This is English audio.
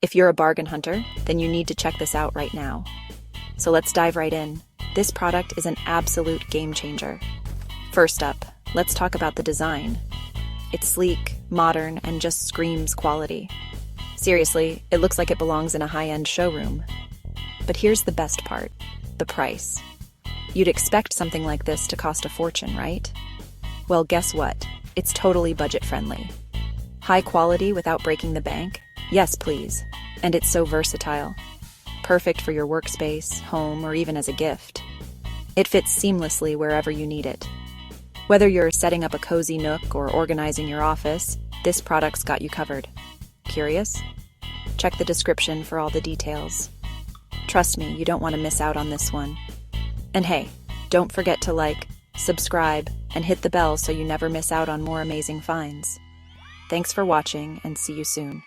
If you're a bargain hunter, then you need to check this out right now. So let's dive right in. This product is an absolute game changer. First up, let's talk about the design. It's sleek, modern, and just screams quality. Seriously, it looks like it belongs in a high-end showroom. But here's the best part, the price. You'd expect something like this to cost a fortune, right? Well, guess what? It's totally budget-friendly. High quality without breaking the bank? Yes, please. And it's so versatile. Perfect for your workspace, home, or even as a gift. It fits seamlessly wherever you need it. Whether you're setting up a cozy nook or organizing your office, this product's got you covered. Curious? Check the description for all the details. Trust me, you don't want to miss out on this one. And hey, don't forget to like, subscribe, and hit the bell so you never miss out on more amazing finds. Thanks for watching, and see you soon.